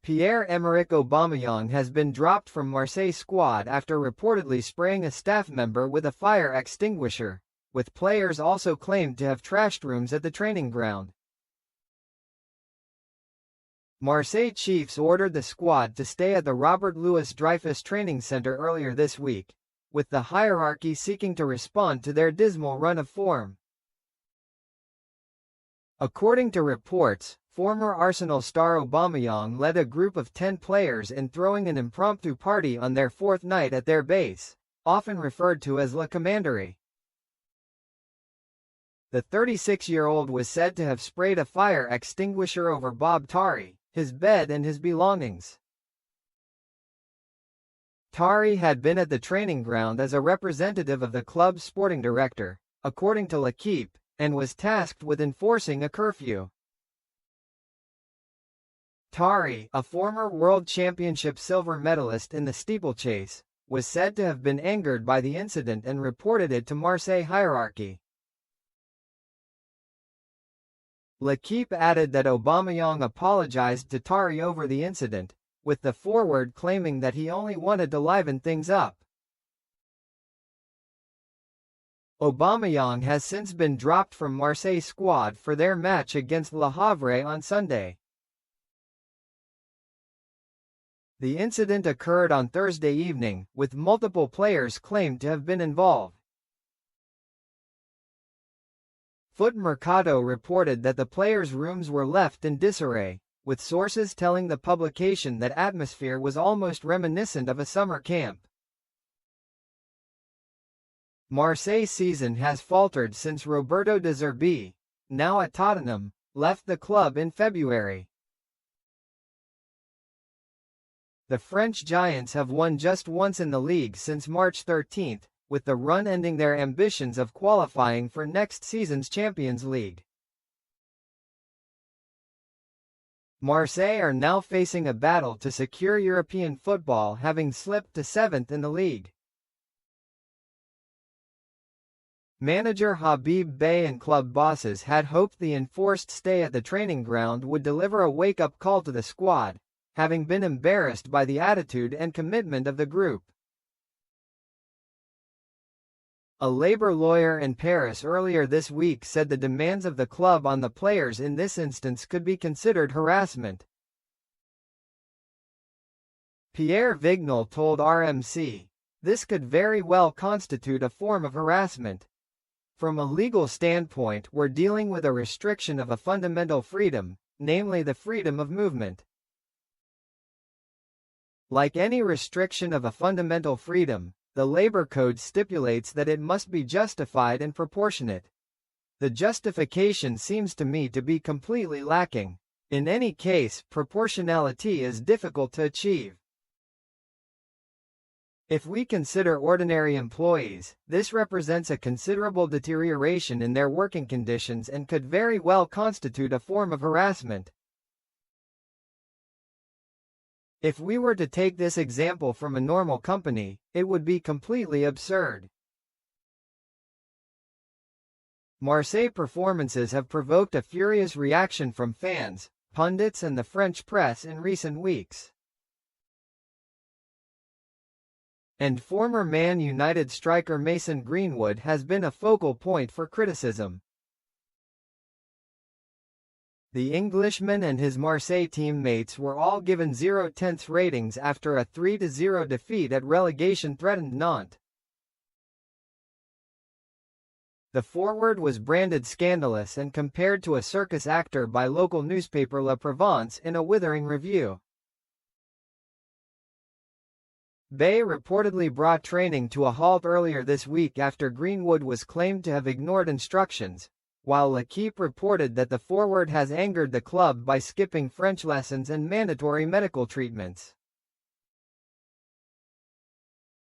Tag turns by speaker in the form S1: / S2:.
S1: Pierre-Emerick Aubameyang has been dropped from Marseille squad after reportedly spraying a staff member with a fire extinguisher, with players also claimed to have trashed rooms at the training ground. Marseille chiefs ordered the squad to stay at the Robert Louis Dreyfus training center earlier this week, with the hierarchy seeking to respond to their dismal run of form. According to reports, former Arsenal star Aubameyang led a group of 10 players in throwing an impromptu party on their fourth night at their base, often referred to as La Commanderie. The 36-year-old was said to have sprayed a fire extinguisher over Bob Tari, his bed and his belongings. Tari had been at the training ground as a representative of the club's sporting director, according to L'Équipe, and was tasked with enforcing a curfew. Tari, a former World Championship silver medalist in the steeplechase, was said to have been angered by the incident and reported it to Marseille hierarchy. L'Équipe added that Aubameyang apologized to Tari over the incident, with the forward claiming that he only wanted to liven things up. Aubameyang has since been dropped from Marseille squad for their match against Le Havre on Sunday. The incident occurred on Thursday evening, with multiple players claimed to have been involved. Foot Mercato reported that the players' rooms were left in disarray, with sources telling the publication that atmosphere was almost reminiscent of a summer camp. Marseille's season has faltered since Roberto De Zerbi, now at Tottenham, left the club in February. The French Giants have won just once in the league since March 13, with the run ending their ambitions of qualifying for next season's Champions League. Marseille are now facing a battle to secure European football, having slipped to 7th in the league. Manager Habib Beye and club bosses had hoped the enforced stay at the training ground would deliver a wake-up call to the squad, having been embarrassed by the attitude and commitment of the group. A labor lawyer in Paris earlier this week said the demands of the club on the players in this instance could be considered harassment. Pierre Vignal told RMC, "This could very well constitute a form of harassment. From a legal standpoint, we're dealing with a restriction of a fundamental freedom, namely the freedom of movement. Like any restriction of a fundamental freedom, the Labor Code stipulates that it must be justified and proportionate. The justification seems to me to be completely lacking. In any case, proportionality is difficult to achieve. If we consider ordinary employees, this represents a considerable deterioration in their working conditions and could very well constitute a form of harassment. If we were to take this example from a normal company, it would be completely absurd." Marseille performances have provoked a furious reaction from fans, pundits and the French press in recent weeks. And former Man United striker Mason Greenwood has been a focal point for criticism. The Englishman and his Marseille teammates were all given 0/10 ratings after a 3-0 defeat at relegation-threatened Nantes. The forward was branded scandalous and compared to a circus actor by local newspaper La Provence in a withering review. Beye reportedly brought training to a halt earlier this week after Greenwood was claimed to have ignored instructions, while L'Équipe reported that the forward has angered the club by skipping French lessons and mandatory medical treatments.